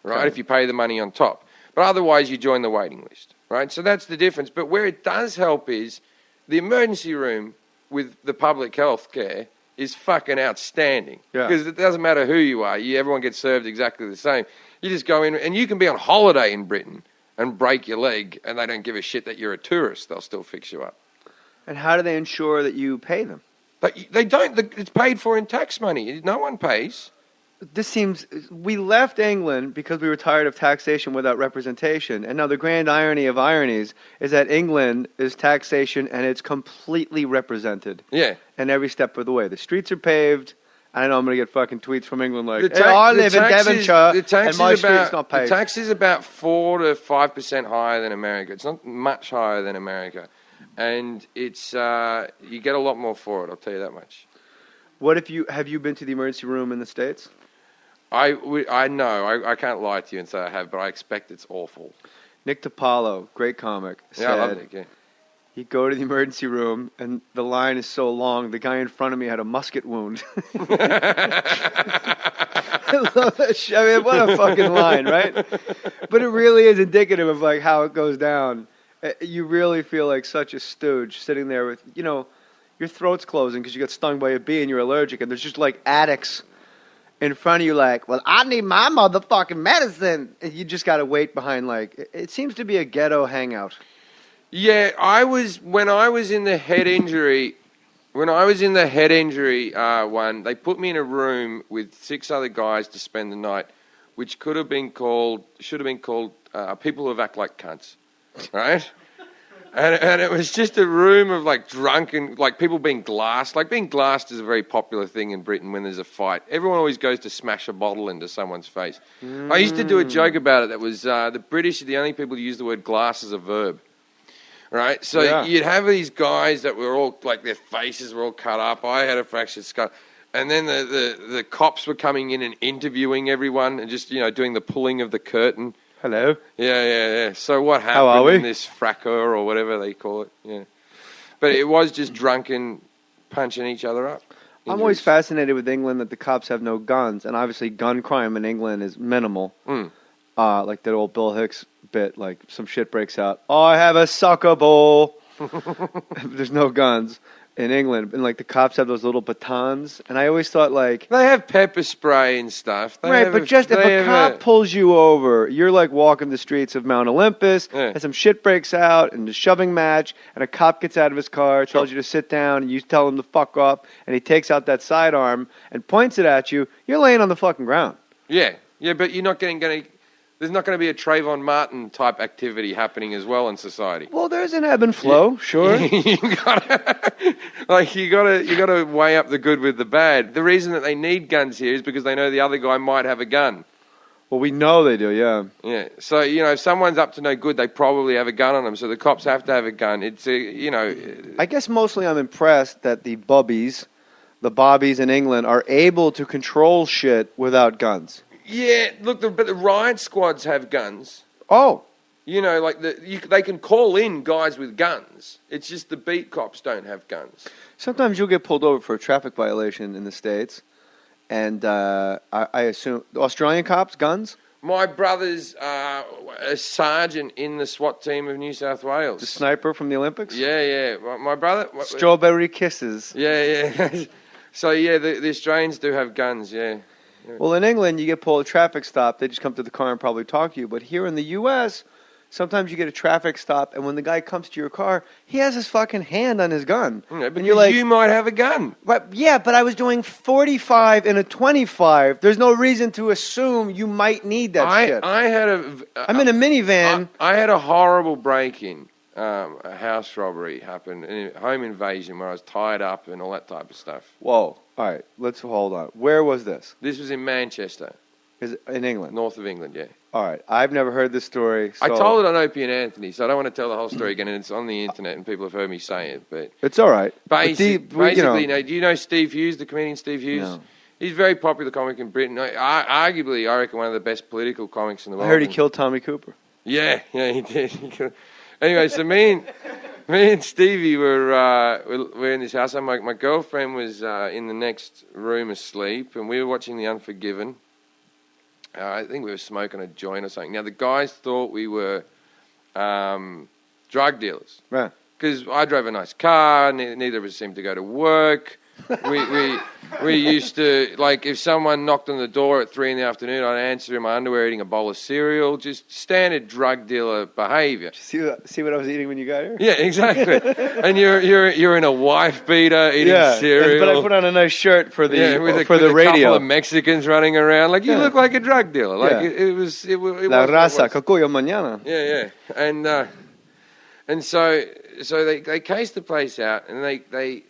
right? Okay. If you pay the money on top. But otherwise, you join the waiting list, right? So that's the difference. But where it does help is the emergency room with the public health care is fucking outstanding. Yeah. Because it doesn't matter who you are. Everyone gets served exactly the same. You just go in, and you can be on holiday in Britain and break your leg, and they don't give a shit that you're a tourist. They'll still fix you up. And how do they ensure that you pay them? But they don't. It's paid for in tax money. No one pays. This seems... We left England because we were tired of taxation without representation. And now the grand irony of ironies is that England is taxation and it's completely represented. Yeah. And every step of the way. The streets are paved. I know I'm going to get fucking tweets from England like, The I live in Devonshire and my street's not paved. The tax is about 4 to 5% higher than America. It's not much higher than America. And it's you get a lot more for it, I'll tell you that much. What if have you been to the emergency room in the States? I know. I can't lie to you and say I have, but I expect it's awful. Nick DiPaolo, great comic, said Yeah, I love Nick, yeah. he'd go to the emergency room and the line is so long, the guy in front of me had a musket wound. I love that shit. I mean, what a fucking line, right? But it really is indicative of like how it goes down. You really feel like such a stooge sitting there with, your throat's closing because you got stung by a bee and you're allergic, and there's just like addicts in front of you like, well, I need my motherfucking medicine. And you just got to wait behind like, it seems to be a ghetto hangout. Yeah, when I was in the head injury one, they put me in a room with 6 other guys to spend the night, which should have been called people who act like cunts, right? And it was just a room of like drunken, like people being glassed. Like being glassed is a very popular thing in Britain when there's a fight. Everyone always goes to smash a bottle into someone's face. I used to do a joke about it that was the British are the only people who use the word glass as a verb. Right? So you'd have these guys that were all, like their faces were all cut up. I had a fractured skull. And then the cops were coming in and interviewing everyone and just, doing the pulling of the curtain. Hello. Yeah. So what happened in this fracas or whatever they call it? Yeah. But it was just drunken punching each other up. I'm always fascinated with England that the cops have no guns. And obviously gun crime in England is minimal. Like that old Bill Hicks bit, like some shit breaks out. Oh, I have a soccer ball. There's no guns in England. And like the cops have those little batons. And I always thought like... They have pepper spray and stuff. Right, but just if a cop pulls you over, you're like walking the streets of Mount Olympus, and some shit breaks out, and a shoving match, and a cop gets out of his car, tells you to sit down, and you tell him to fuck up, and he takes out that sidearm and points it at you, you're laying on the fucking ground. Yeah, but you're not there's not going to be a Trayvon Martin type activity happening as well in society. Well, there's an ebb and flow, sure. you gotta weigh up the good with the bad. The reason that they need guns here is because they know the other guy might have a gun. Well, we know they do, yeah. Yeah. So, if someone's up to no good, they probably have a gun on them. So the cops have to have a gun. It's I guess mostly I'm impressed that the bobbies in England are able to control shit without guns. Yeah, look, but the riot squads have guns. Oh. They can call in guys with guns. It's just the beat cops don't have guns. Sometimes you'll get pulled over for a traffic violation in the States, and I assume Australian cops, guns? My brother's a sergeant in the SWAT team of New South Wales. The sniper from the Olympics? Yeah. My brother... Strawberry kisses. Yeah. So, the Australians do have guns, yeah. Well, in England, you get pulled a traffic stop. They just come to the car and probably talk to you. But here in the U.S., sometimes you get a traffic stop, and when the guy comes to your car, he has his fucking hand on his gun. Yeah, but you're like, you might have a gun. But I was doing 45 in a 25. There's no reason to assume you might need that shit. I'm in a minivan. I had a horrible break-in. A house robbery happened, a home invasion where I was tied up and all that type of stuff. Whoa. All right, let's hold on. Where was this? This was in Manchester. Is it in England? North of England, yeah. All right, I've never heard this story. So... I told it on Opie and Anthony, so I don't want to tell the whole story again, and it's on the internet, and people have heard me say it. But it's all right. Basically, do you know Steve Hughes, the comedian Steve Hughes? No. He's a very popular comic in Britain. Arguably, I reckon one of the best political comics in the world. I heard he killed Tommy Cooper. Yeah, he did. Anyway, so me and Stevie were in this house. And my girlfriend was in the next room asleep, and we were watching The Unforgiven. I think we were smoking a joint or something. Now, the guys thought we were drug dealers. Right. Because I drove a nice car. Neither of us seemed to go to work. We used to, like, if someone knocked on the door at 3 PM, I'd answer in my underwear eating a bowl of cereal. Just standard drug dealer behaviour. See what I was eating when you got here? Yeah, exactly. And you're in a wife beater eating cereal. But I put on a nice shirt for the with for the radio. A couple of Mexicans running around. Like, you look like a drug dealer. Like, it was. La raza, cocoyo mañana. Yeah. And so they cased the place out, and they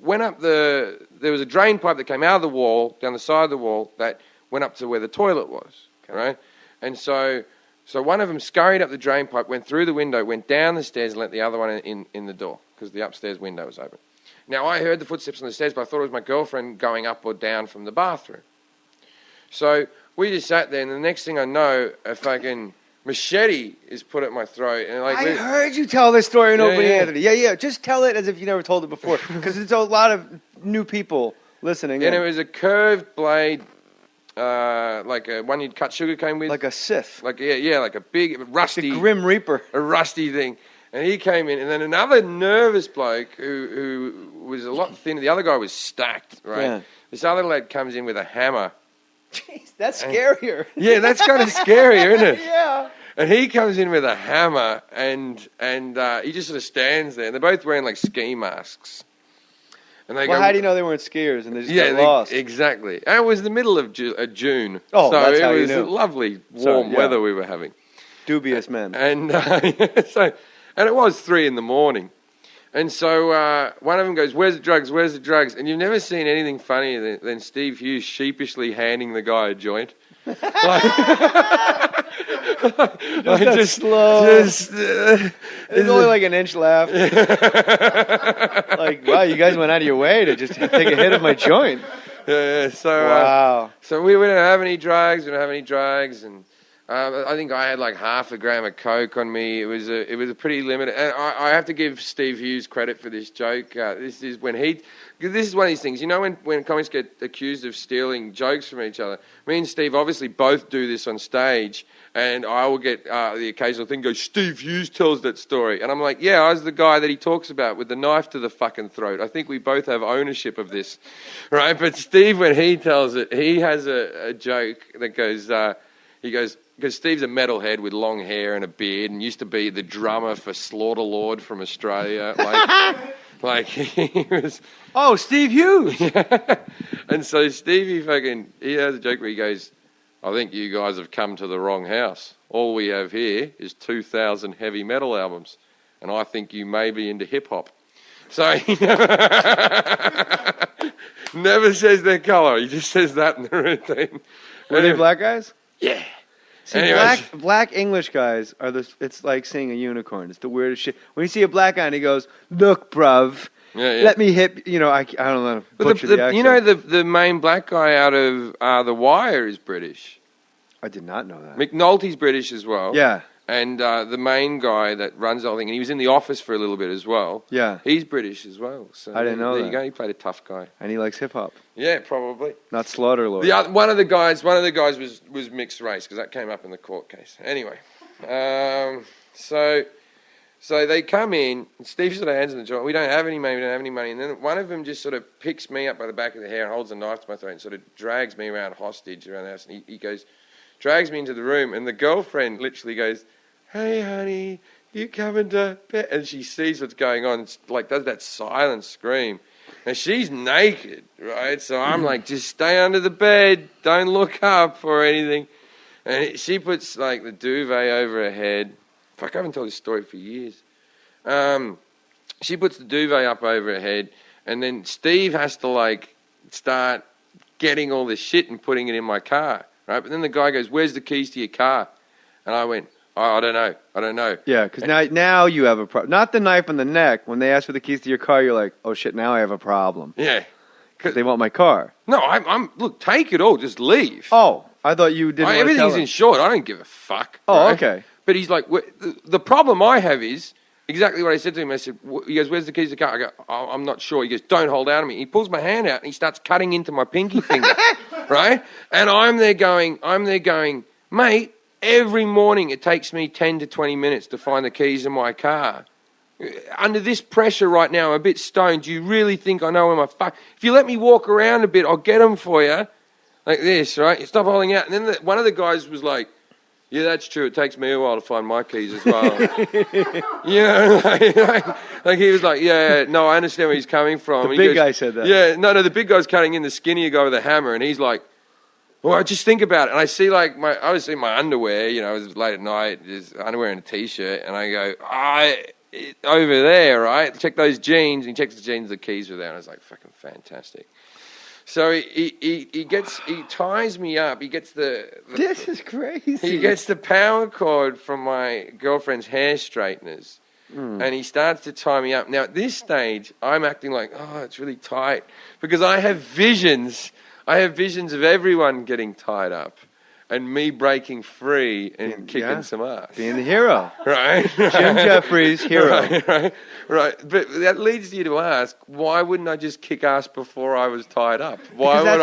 went up there was a drain pipe that came out of the wall, down the side of the wall, that went up to where the toilet was, right? And so one of them scurried up the drain pipe, went through the window, went down the stairs, and let the other one in the door, because the upstairs window was open. Now, I heard the footsteps on the stairs, but I thought it was my girlfriend going up or down from the bathroom. So we just sat there, and the next thing I know, a fucking machete is put at my throat. And I heard you tell this story in opening, Anthony. Yeah. Just tell it as if you never told it before, because it's a lot of new people listening. And it was a curved blade, like a one you'd cut sugarcane with. Like a scythe. Like like a big, rusty... The Grim Reaper. A rusty thing. And he came in, and then another nervous bloke who was a lot thinner. The other guy was stacked, right? Yeah. This other lad comes in with a hammer. Jeez, that's scarier. Yeah, that's kind of scarier, isn't it? Yeah. And he comes in with a hammer, and he just sort of stands there. And they're both wearing like ski masks. And they go, how do you know they weren't skiers and they just got lost? Exactly. And it was the middle of June. Oh, so that's how you knew. It was lovely warm weather we were having. Dubious men. And and it was 3 AM. And so one of them goes, "Where's the drugs? Where's the drugs?" And you've never seen anything funnier than Steve Hughes sheepishly handing the guy a joint. Just slow. It's only like an inch left. Like, wow, you guys went out of your way to just take a hit of my joint. Yeah. So wow. So we didn't have any drugs. We didn't have any drugs, and I think I had like half a gram of coke on me. It was a pretty limited. And I have to give Steve Hughes credit for this joke. This is one of these things. You know, when comics get accused of stealing jokes from each other. Me and Steve obviously both do this on stage, and I will get the occasional thing. Go, Steve Hughes tells that story, and I'm like, yeah, I was the guy that he talks about with the knife to the fucking throat. I think we both have ownership of this, right? But Steve, when he tells it, he has a joke that goes. He goes. Because Steve's a metalhead with long hair and a beard, and used to be the drummer for Slaughter Lord from Australia. Like he was. Oh, Steve Hughes. Yeah. And so Stevie he has a joke where he goes, "I think you guys have come to the wrong house. All we have here is 2,000 heavy metal albums, and I think you may be into hip hop." So he never says their colour. He just says that in the routine. Were they black guys? Yeah. See, black English guys are it's like seeing a unicorn. It's the weirdest shit. When you see a black guy and he goes, "Look, bruv, let me hit," I don't know. Butcher the accent. You know, the main black guy out of The Wire is British. I did not know that. McNulty's British as well. Yeah. And the main guy that runs the whole thing, and he was in The Office for a little bit as well. Yeah. He's British as well. So I didn't know that. There you go. He played a tough guy. And he likes hip hop. Yeah, probably. Not Slaughter Lord. One of the guys was mixed race, because that came up in the court case. Anyway, so they come in, and Steve sort of hands in the joint. We don't have any money. And then one of them just sort of picks me up by the back of the hair and holds a knife to my throat and sort of drags me around hostage around the house. And he goes, drags me into the room, and the girlfriend literally goes, "Hey, honey, you coming to bed?" And she sees what's going on. It's like, does that silent scream. And she's naked, right? So I'm like, just stay under the bed. Don't look up or anything. And she puts like the duvet over her head. Fuck, I haven't told this story for years. She puts the duvet up over her head, and then Steve has to like start getting all this shit and putting it in my car, right? But then the guy goes, "Where's the keys to your car?" And I went, "Oh, I don't know. Yeah, because now you have a problem. Not the knife in the neck. When they ask for the keys to your car, you're like, "Oh shit, now I have a problem." Yeah, because they want my car. No, I'm look, take it all, just leave. Oh, I thought you didn't. Everything's insured. I don't give a fuck. Oh, right? okay. But he's like, the problem I have is exactly what I said to him. I said, he goes, where's the keys to the car? I go, oh, I'm not sure. He goes, don't hold out on me. He pulls my hand out and he starts cutting into my pinky finger, right? And I'm there going, mate, every morning it takes me 10 to 20 minutes to find the keys in my car. Under this pressure right now, I'm a bit stoned. Do you really think I know where my fuck... If you let me walk around a bit, I'll get them for you. Like this, right? You stop holding out. And then one of the guys was like, yeah, that's true. It takes me a while to find my keys as well. Like he was like, yeah, no, I understand where he's coming from. The big guy said that. Yeah, no, the big guy's cutting in the skinnier guy with a hammer, and he's like, well, just think about it. And I see like I was in my underwear, it was late at night, just underwear and a t-shirt, and I go, over there, right? Check those jeans. And he checks the jeans, the keys were there, and I was like, fucking fantastic. So he ties me up. He gets This is crazy. He gets the power cord from my girlfriend's hair straighteners, and he starts to tie me up. Now at this stage, I'm acting like, oh, it's really tight, because I have visions. I have visions of everyone getting tied up, and me breaking free and kicking some ass. Being the hero. Right? Jim Jefferies, hero. Right. But that leads you to ask, why wouldn't I just kick ass before I was tied up? Why would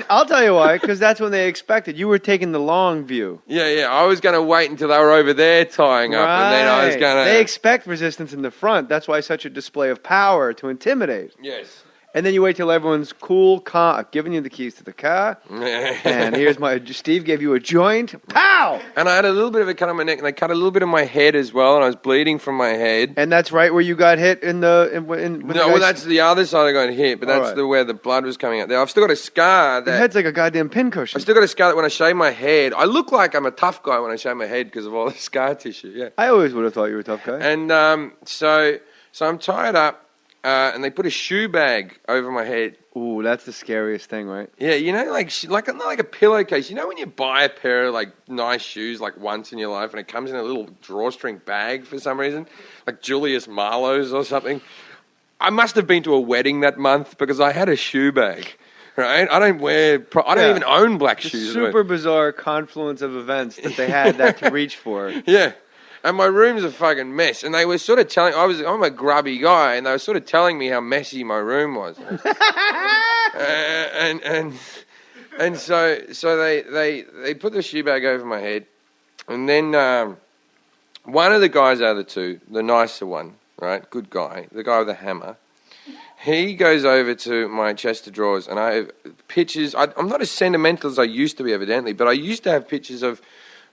I'll tell you why, because that's when they expected. You were taking the long view. Yeah. I was going to wait until they were over there tying up, and then I was going to... They expect resistance in the front. That's why such a display of power to intimidate. Yes. And then you wait till everyone's cool, calm. I've given you the keys to the car. And here's Steve gave you a joint. Pow! And I had a little bit of a cut on my neck, and they cut a little bit of my head as well, and I was bleeding from my head. And that's right where you got hit that's the other side I got hit, but that's where the blood was coming out there. I've still got a scar. Your head's like a goddamn pincushion. I've still got a scar that when I shave my head, I look like I'm a tough guy when I shave my head because of all the scar tissue, yeah. I always would have thought you were a tough guy. And so I'm tied up. And they put a shoe bag over my head. Ooh, that's the scariest thing, right? Yeah, not like a pillowcase. You know when you buy a pair of like nice shoes like once in your life, and it comes in a little drawstring bag for some reason, like Julius Marlowe's or something. I must have been to a wedding that month because I had a shoe bag. Right? I don't even own black shoes. Super bizarre confluence of events that they had that to reach for. Yeah. And my room's a fucking mess. And they were sort of telling... I'm a grubby guy, and they were sort of telling me how messy my room was. and so they put the shoe bag over my head. And then one of the guys out of the two, the nicer one, right, good guy, the guy with the hammer, he goes over to my chest of drawers, and I have pictures... I'm not as sentimental as I used to be, evidently, but I used to have pictures of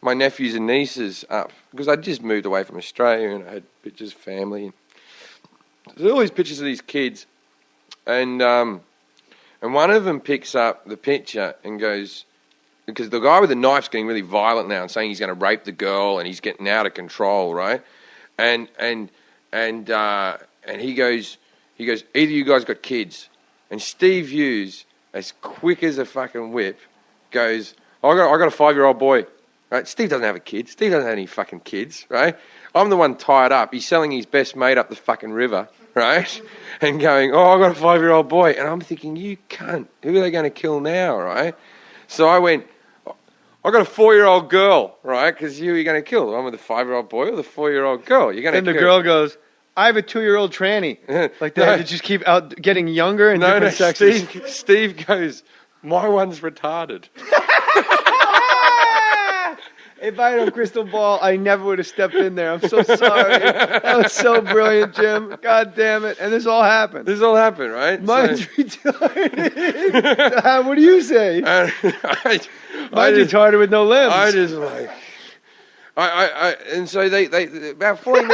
my nephews and nieces up, because I just moved away from Australia and I had pictures of family. There's all these pictures of these kids, and one of them picks up the picture and goes, because the guy with the knife's getting really violent now and saying he's going to rape the girl and he's getting out of control, right? And he goes, either you guys got kids. And Steve Hughes, as quick as a fucking whip, goes, I got a 5-year-old boy. Right? Steve doesn't have a kid. Steve doesn't have any fucking kids, right? I'm the one tied up. He's selling his best mate up the fucking river, right? And going, I've got a 5-year-old boy. And I'm thinking, you cunt. Who are they going to kill now, right? So I went, I've got a 4-year-old girl, right? Because who are you going to kill? The one with the 5-year-old boy or the 4-year-old girl? You're going to And the girl goes, I have a 2-year-old tranny. Like that. They just keep out getting younger and different sexes. Steve goes, my one's retarded. If I had a crystal ball, I never would have stepped in there. I'm so sorry. That was so brilliant, Jim. God damn it. And this all happened. This all happened, right? Mine's retarded. What do you say? Mine's retarded with no limbs. I just like... and so they about 40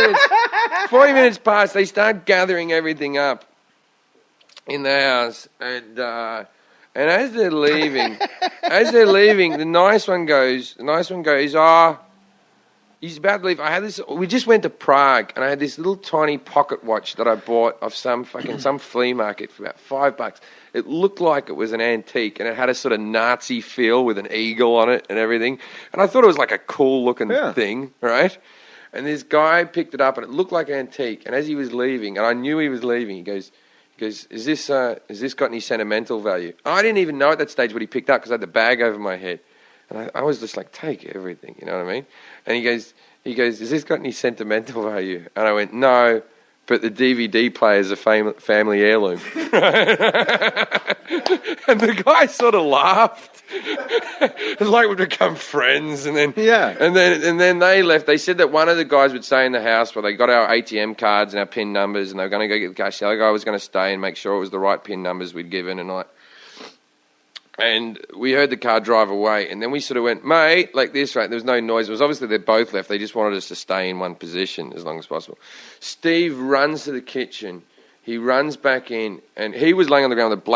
minutes past, they start gathering everything up in the house, and as they're leaving, the nice one goes, he's about to leave. We just went to Prague, and I had this little tiny pocket watch that I bought off some flea market for about $5. It looked like it was an antique, and it had a sort of Nazi feel with an eagle on it and everything. And I thought it was like a cool looking thing, right? And this guy picked it up, and it looked like an antique. And as he was leaving, and I knew he was leaving, he goes, is this got any sentimental value? I didn't even know at that stage what he picked up because I had the bag over my head. And I was just like, take everything, you know what I mean? And he goes, has this got any sentimental value? And I went, no, but the DVD player is a family heirloom. And the guy sort of laughed. It's like we'd become friends, and then and then they left. They said that one of the guys would stay in the house, where they got our ATM cards and our PIN numbers, and they were going to go get the cash. The other guy was going to stay and make sure it was the right PIN numbers we'd given, and we heard the car drive away, and then we sort of went, mate, like this, right? There was no noise. It was obviously they both left. They just wanted us to stay in one position as long as possible. Steve runs to the kitchen. He runs back in, and he was laying on the ground with a